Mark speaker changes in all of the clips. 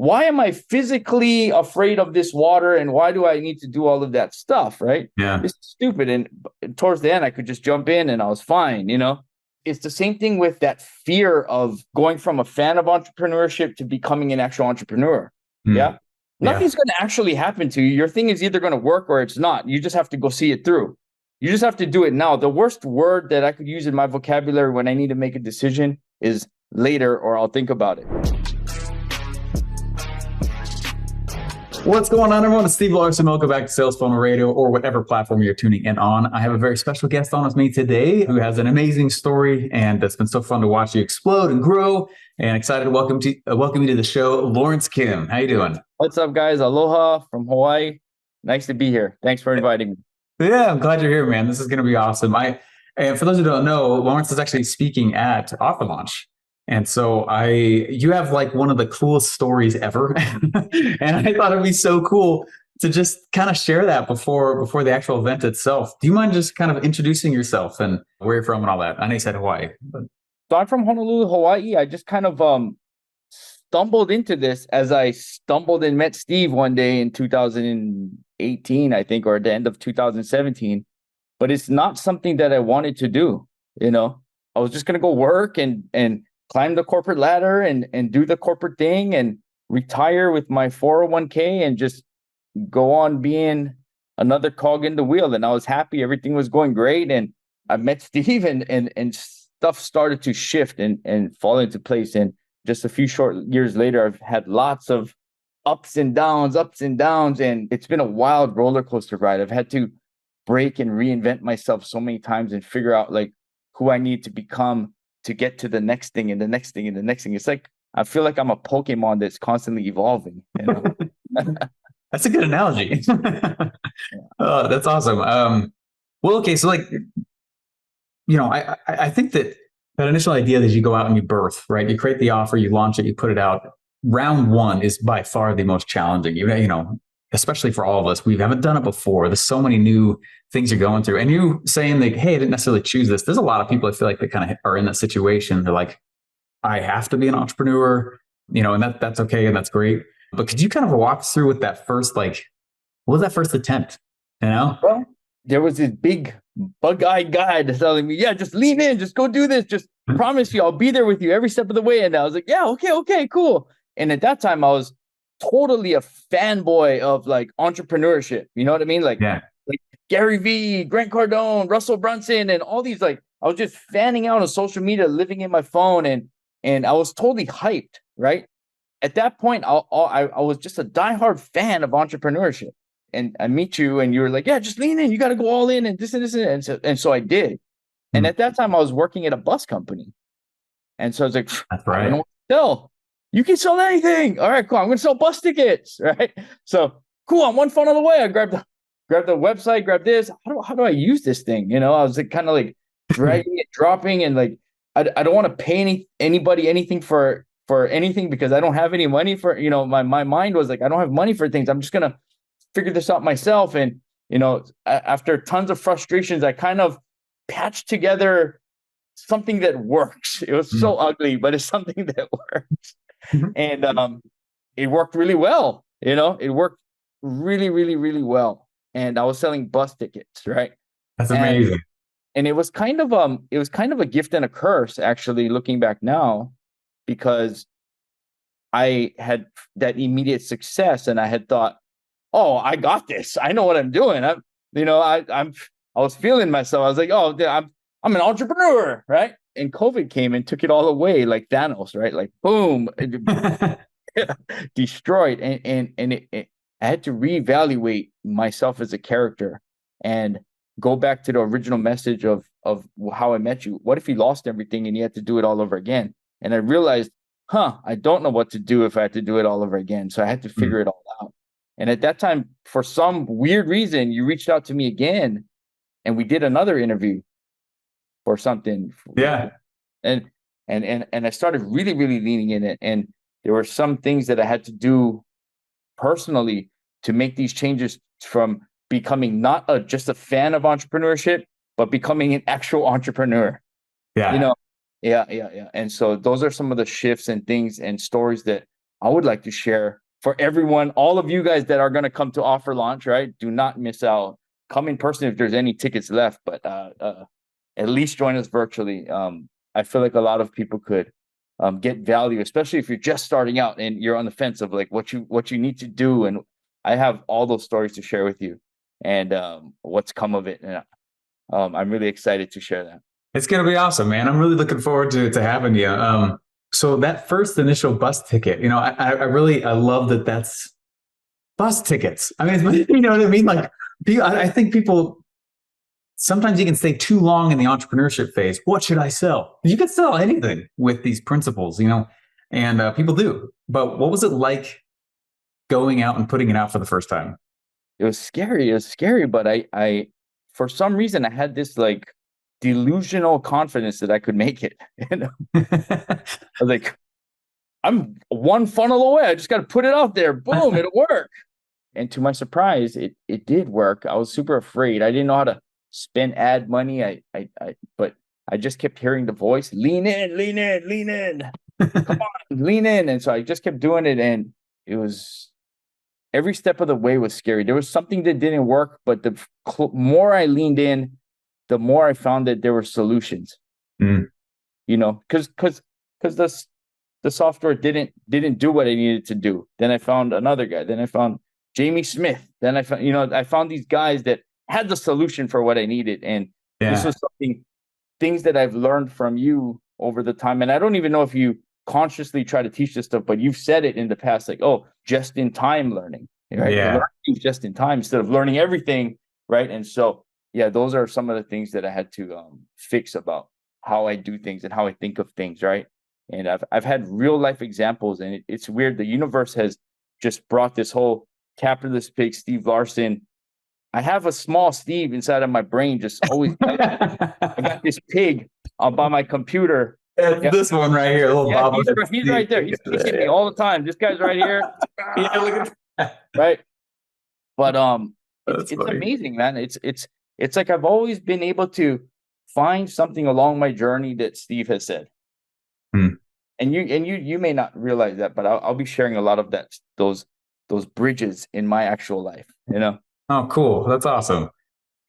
Speaker 1: why am I physically afraid of this water? And why do I need to do all of that stuff? Right.
Speaker 2: Yeah.
Speaker 1: It's stupid. And towards the end, I could just jump in and I was fine. It's the same thing with that fear of going from a fan of entrepreneurship to becoming an actual entrepreneur.
Speaker 2: Mm.
Speaker 1: Yeah.
Speaker 2: Yeah.
Speaker 1: Nothing's going to actually happen to you. Your thing is either going to work or it's not. You just have to go see it through. You just have to do it now. The worst word that I could use in my vocabulary when I need to make a decision is later, or I'll think about it.
Speaker 2: What's going on, everyone? It's Steve Larson. Welcome back to Sales Funnel Radio, or whatever platform you're tuning in on. I have a very special guest on with me today who has an amazing story, and it's been so fun to watch you explode and grow. And excited to welcome you to the show, Lawrence Kim. How you doing?
Speaker 1: What's up, guys? Aloha from Hawaii. Nice to be here. Thanks for inviting me.
Speaker 2: Yeah, I'm glad you're here, man. This is going to be awesome. And for those who don't know, Lawrence is actually speaking at OfferLaunch. And so you have like one of the coolest stories ever. And I thought it'd be so cool to just kind of share that before the actual event itself. Do you mind just kind of introducing yourself and where you're from and all that? I know you said Hawaii. But...
Speaker 1: So I'm from Honolulu, Hawaii. I just kind of stumbled into this as I stumbled and met Steve one day in 2018, I think, or at the end of 2017. But it's not something that I wanted to do. I was just going to go work and climb the corporate ladder and do the corporate thing and retire with my 401k and just go on being another cog in the wheel. And I was happy. Everything was going great. And I met Steve and stuff started to shift and fall into place. And just a few short years later, I've had lots of ups and downs. And it's been a wild roller coaster ride. I've had to break and reinvent myself so many times and figure out like who I need to become to get to the next thing and the next thing and the next thing. It's like, I feel like I'm a Pokemon that's constantly evolving.
Speaker 2: That's a good analogy. Oh, that's awesome. Well, okay. So like, I think that initial idea that you go out and you birth, right? You create the offer, you launch it, you put it out. Round one is by far the most challenging, especially for all of us. We haven't done it before. There's so many new things you're going through. And you saying like, hey, I didn't necessarily choose this. There's a lot of people I feel like they kind of are in that situation. They're like, I have to be an entrepreneur, and that's okay. And that's great. But could you kind of walk through with that first, like, what was that first attempt?
Speaker 1: Well, there was this big bug-eyed guy that's telling me, yeah, just lean in, just go do this. Just promise you, I'll be there with you every step of the way. And I was like, yeah, okay, cool. And at that time I was totally a fanboy of like entrepreneurship. You know what I mean? Like Gary Vee, Grant Cardone, Russell Brunson, and all these, like, I was just fanning out on social media, living in my phone, and I was totally hyped, right? At that point, I was just a diehard fan of entrepreneurship. And I meet you and you were like, yeah, just lean in. You got to go all in and this and this. And so I did. And at that time I was working at a bus company. And so I was like,
Speaker 2: that's right.
Speaker 1: I don't know what to sell. You can sell anything. All right, cool. I'm going to sell bus tickets. Right. So cool. I'm one funnel away. I grabbed the website, grabbed this. How do I use this thing? I was like, kind of like dragging it, dropping. And like, I don't want to pay anybody anything for anything because I don't have any money for, my mind was like, I don't have money for things. I'm just going to figure this out myself. And, after tons of frustrations, I kind of patched together something that works. It was so ugly, but it's something that works. And it worked really well. It worked really, really, really well. And I was selling bus tickets, right?
Speaker 2: That's amazing.
Speaker 1: And it was kind of a gift and a curse, actually, looking back now, because I had that immediate success and I had thought, oh, I got this. I know what I'm doing. I was feeling myself. I was like, oh, I'm an entrepreneur, right? And COVID came and took it all away, like Thanos, right? Like boom, destroyed. And I had to reevaluate myself as a character and go back to the original message of how I met you. What if you lost everything and you had to do it all over again? And I realized, I don't know what to do if I had to do it all over again. So I had to figure it all out. And at that time, for some weird reason, you reached out to me again and we did another interview for something.
Speaker 2: Yeah.
Speaker 1: And I started really, really leaning in it. And there were some things that I had to do personally to make these changes from becoming not just a fan of entrepreneurship, but becoming an actual entrepreneur.
Speaker 2: Yeah.
Speaker 1: Yeah. And so those are some of the shifts and things and stories that I would like to share for everyone, all of you guys that are going to come to OfferLaunch, right? Do not miss out. Come in person if there's any tickets left, but at least join us virtually. I feel like a lot of people could get value, especially if you're just starting out and you're on the fence of like what you need to do. And I have all those stories to share with you and what's come of it. And I'm really excited to share that.
Speaker 2: It's going to be awesome, man. I'm really looking forward to having you. So that first initial bus ticket, I love that that's bus tickets. I mean, you know what I mean? Like, I think people, sometimes you can stay too long in the entrepreneurship phase. What should I sell? You can sell anything with these principles, and people do. But what was it like going out and putting it out for the first time?
Speaker 1: It was scary, but I for some reason I had this like delusional confidence that I could make it. I was like, I'm one funnel away. I just got to put it out there. Boom, it'll work. And to my surprise, it did work. I was super afraid. I didn't know how to spend ad money. But I just kept hearing the voice, lean in, lean in, lean in. Come on, lean in. And so I just kept doing it. And it was every step of the way was scary. There was something that didn't work, but the more I leaned in, the more I found that there were solutions. Because the software didn't do what I needed to do. Then I found another guy. Then I found Jamie Smith. Then I found these guys that had the solution for what I needed. And this was things that I've learned from you over the time. And I don't even know if you consciously try to teach this stuff, but you've said it in the past, like, oh, just in time learning, right?
Speaker 2: Yeah.
Speaker 1: Learning just in time instead of learning everything, right? And so, yeah, those are some of the things that I had to fix about how I do things and how I think of things, right? And I've had real life examples, and it's weird. The universe has just brought this whole capitalist pig, Steve Larson. I have a small Steve inside of my brain, just always. I got this pig by my computer.
Speaker 2: This one right here, little Bob.
Speaker 1: He's right there. He's kicking me all the time. This guy's right here.
Speaker 2: Yeah, look at that.
Speaker 1: Right. But it's amazing, man. It's like I've always been able to find something along my journey that Steve has said. And you may not realize that, but I'll be sharing a lot of those bridges in my actual life.
Speaker 2: Oh, cool. That's awesome.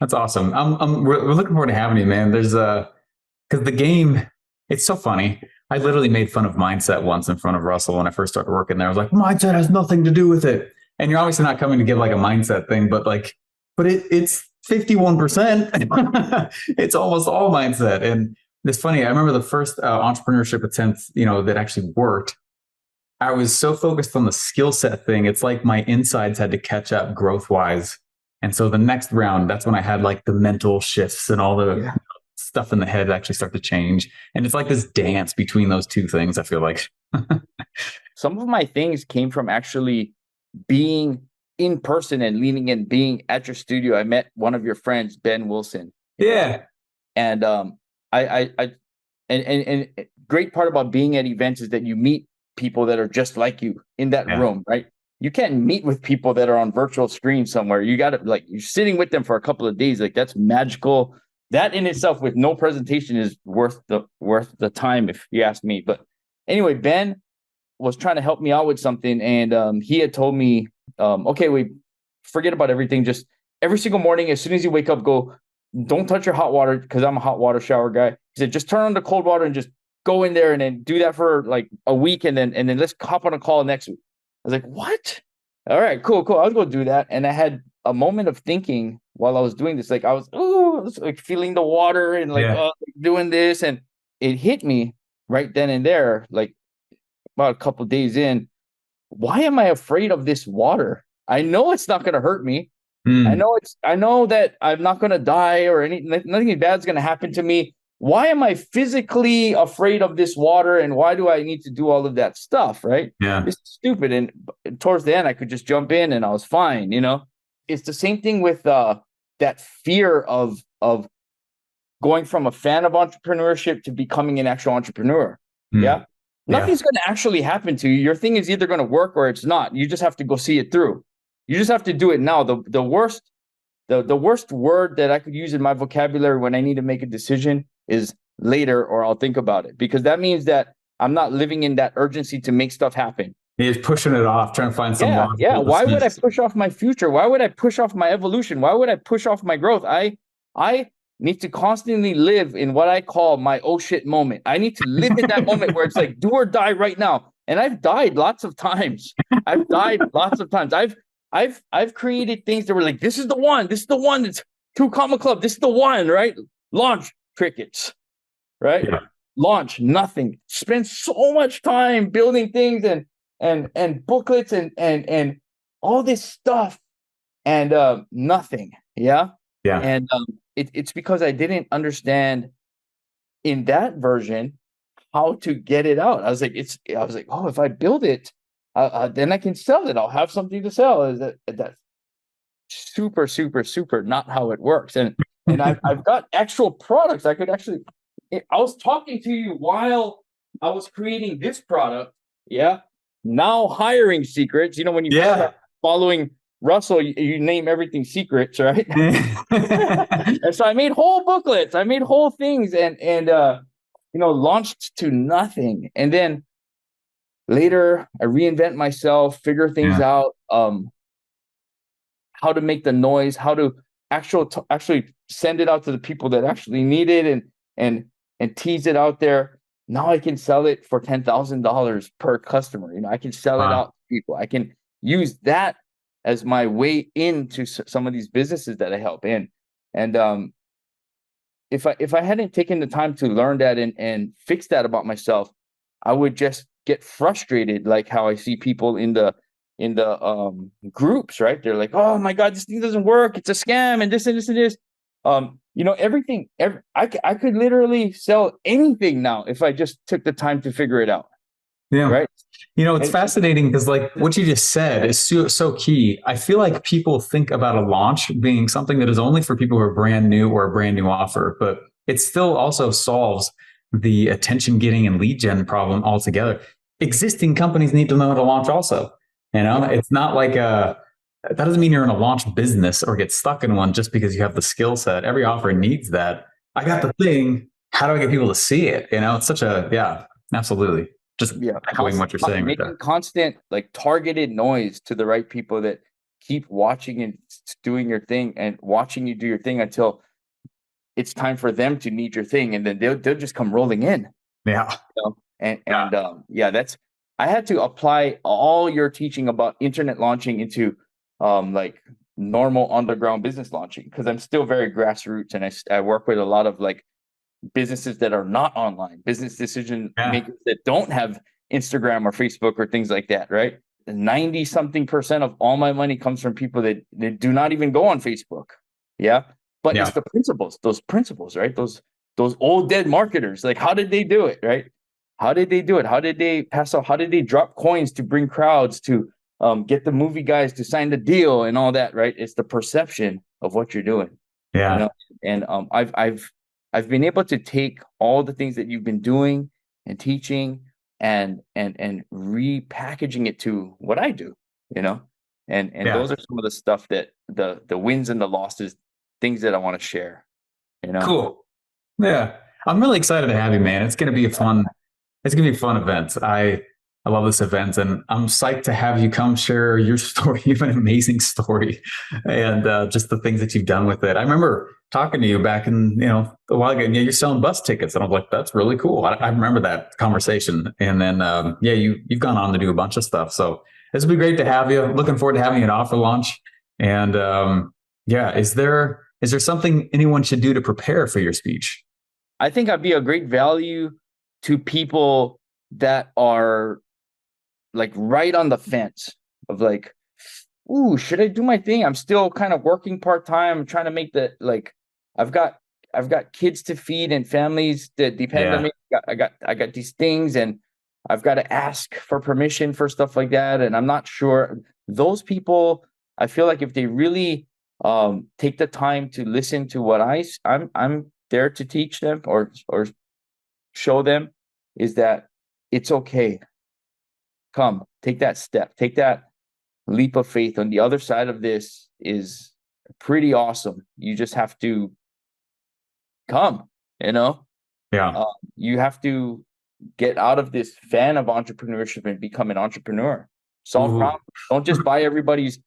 Speaker 2: We're looking forward to having you, man. There's because the game, it's so funny. I literally made fun of mindset once in front of Russell when I first started working there. I was like, mindset has nothing to do with it. And you're obviously not coming to give like a mindset thing, but it's 51%. It's almost all mindset. And it's funny. I remember the first entrepreneurship attempt, that actually worked. I was so focused on the skill set thing. It's like my insides had to catch up growth wise. And so the next round, that's when I had like the mental shifts and all the stuff in the head actually start to change. And it's like this dance between those two things, I feel like.
Speaker 1: Some of my things came from actually being in person and leaning in, being at your studio. I met one of your friends, Ben Wilson.
Speaker 2: Yeah.
Speaker 1: And and great part about being at events is that you meet people that are just like you in that room, right? You can't meet with people that are on virtual screen somewhere. You got to you're sitting with them for a couple of days. Like that's magical. That in itself with no presentation is worth the time, if you ask me. But anyway, Ben was trying to help me out with something. And he had told me, okay, we forget about everything. Just every single morning, as soon as you wake up, don't touch your hot water, because I'm a hot water shower guy. He said, just turn on the cold water and just go in there and then do that for like a week. And then let's hop on a call next week. I was like, what? All right, cool. I was going to do that. And I had a moment of thinking while I was doing this. Like I was like feeling the water and doing this. And it hit me right then and there, like about a couple of days in. Why am I afraid of this water? I know it's not going to hurt me. I know that I'm not going to die or nothing bad's going to happen to me. Why am I physically afraid of this water? And why do I need to do all of that stuff? Right.
Speaker 2: Yeah.
Speaker 1: It's stupid. And towards the end, I could just jump in and I was fine. It's the same thing with that fear of going from a fan of entrepreneurship to becoming an actual entrepreneur. Yeah. Nothing's going to actually happen to you. Your thing is either going to work or it's not. You just have to go see it through. You just have to do it now. The worst word that I could use in my vocabulary when I need to make a decision is later, or I'll think about it, because that means that I'm not living in that urgency to make stuff happen.
Speaker 2: He's pushing it off, trying to find some
Speaker 1: Yeah, yeah.
Speaker 2: logical
Speaker 1: Why would I
Speaker 2: excuse.
Speaker 1: push off my future? Why would I push off my evolution? Why would I push off my growth? I need to constantly live in what I call my oh shit moment. I need to live in that moment where it's like do or die right now. And I've died lots of times. I've died lots of times. I've created things that were like, this is the one. This is the one that's True Comma Club. This is the one, right? Launch crickets, right?
Speaker 2: Yeah.
Speaker 1: Launch nothing. Spend so much time building things and booklets and all this stuff and nothing. Yeah.
Speaker 2: Yeah.
Speaker 1: And it's because I didn't understand in that version how to get it out. I was like, oh, if I build it, then I can sell it. I'll have something to sell. Is that's super, super, super not how it works. And I've got actual products. I was talking to you while I was creating this product. Yeah. Now hiring secrets. You know, when you
Speaker 2: Yeah.
Speaker 1: start following Russell, you name everything secrets, right? And so I made whole booklets. I made whole things and launched to nothing. And then later I reinvent myself, figure things
Speaker 2: Yeah.
Speaker 1: out, how to make the noise, how to actually send it out to the people that actually need it and tease it out there. Now I can sell it for $10,000 per customer. I can sell it out
Speaker 2: Wow.
Speaker 1: to people. I can use that as my way into some of these businesses that I help in. And if I hadn't taken the time to learn that and fix that about myself, I would just get frustrated, like how I see people in the groups, right? They're like, oh my God, this thing doesn't work. It's a scam and this and this and this. Everything. I could literally sell anything now if I just took the time to figure it out,
Speaker 2: Yeah.
Speaker 1: right?
Speaker 2: It's
Speaker 1: And
Speaker 2: fascinating because like what you just said is so key. I feel like people think about a launch being something that is only for people who are brand new or a brand new offer, but it still also solves the attention getting and lead gen problem altogether. Existing companies need to know how to launch also.
Speaker 1: yeah,
Speaker 2: It's not like that doesn't mean you're in a launch business or get stuck in one just because you have the skill set. Every offer needs that. I got the thing. How do I get people to see it? It's such a, yeah, absolutely. Just
Speaker 1: yeah,
Speaker 2: echoing what you're saying right
Speaker 1: making
Speaker 2: there.
Speaker 1: constant like targeted noise to the right people that keep watching and doing your thing and watching you do your thing until it's time for them to need your thing, and then they'll just come rolling in.
Speaker 2: Yeah.
Speaker 1: Yeah, that's I had to apply all your teaching about internet launching into like normal underground business launching because I'm still very grassroots and I work with a lot of like businesses that are not online, business decision
Speaker 2: Yeah.
Speaker 1: makers that don't have Instagram or Facebook or things like that, right? 90 something percent of all my money comes from people that do not even go on Facebook. Yeah. But it's
Speaker 2: Yeah.
Speaker 1: the principles, those principles, right? Those old dead marketers. Like, how did they do it? Right? How did they do it? How did they pass out? How did they drop coins to bring crowds to get the movie guys to sign the deal and all that, right? It's the perception of what you're doing, you
Speaker 2: Yeah.
Speaker 1: know. And I've been able to take all the things that you've been doing and teaching and repackaging it to what I do, you know. And
Speaker 2: Yeah.
Speaker 1: those are some of the stuff that the wins and the losses, things that I want to share, you know.
Speaker 2: Cool. Yeah. I'm really excited to have you, man. It's gonna be a fun event. I love this event and I'm psyched to have you come share your story. You have an amazing story and just the things that you've done with it. I remember talking to you back in, a while ago, and you're selling bus tickets. And I was like, that's really cool. I remember that conversation. And then, you've gone on to do a bunch of stuff. So this will be great to have you. Looking forward to having you at OfferLaunch. And is there something anyone should do to prepare for your speech?
Speaker 1: I think I'd be a great value to people that are like right on the fence of like, ooh, should I do my thing? I'm still kind of working part-time. I'm trying to make the like I've got kids to feed and families that depend on
Speaker 2: Yeah.
Speaker 1: me. I got these things and I've got to ask for permission for stuff like that. And I'm not sure. Those people, I feel like if they really take the time to listen to what I'm there to teach them or show them is that it's okay. Come, take that step, take that leap of faith. On the other side of this is pretty awesome. You just have to come, you know,
Speaker 2: Yeah.
Speaker 1: you have to get out of this fan of entrepreneurship and become an entrepreneur. solve
Speaker 2: Ooh.
Speaker 1: problems. Don't just buy everybody's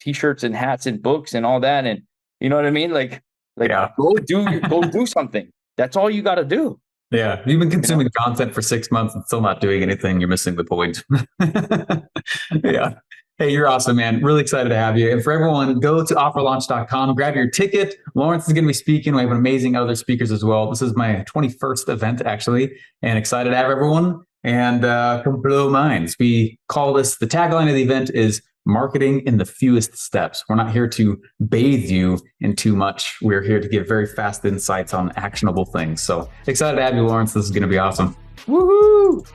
Speaker 1: t-shirts and hats and books and all that. And you know what I mean? Like
Speaker 2: Yeah.
Speaker 1: go do something. That's all you got to do.
Speaker 2: Yeah. You've been
Speaker 1: You know?
Speaker 2: consuming content for 6 months and still not doing anything. You're missing the point. Yeah. Hey, you're awesome, man. Really excited to have you. And for everyone, go to offerlaunch.com, grab your ticket. Lawrence is going to be speaking. We have amazing other speakers as well. This is my 21st event, actually, and excited to have everyone and come blow minds. We call this, the tagline of the event is marketing in the fewest steps. We're not here to bathe you in too much. We're here to give very fast insights on actionable things. So excited to have you, Lawrence. This is going to be awesome.
Speaker 1: Woohoo!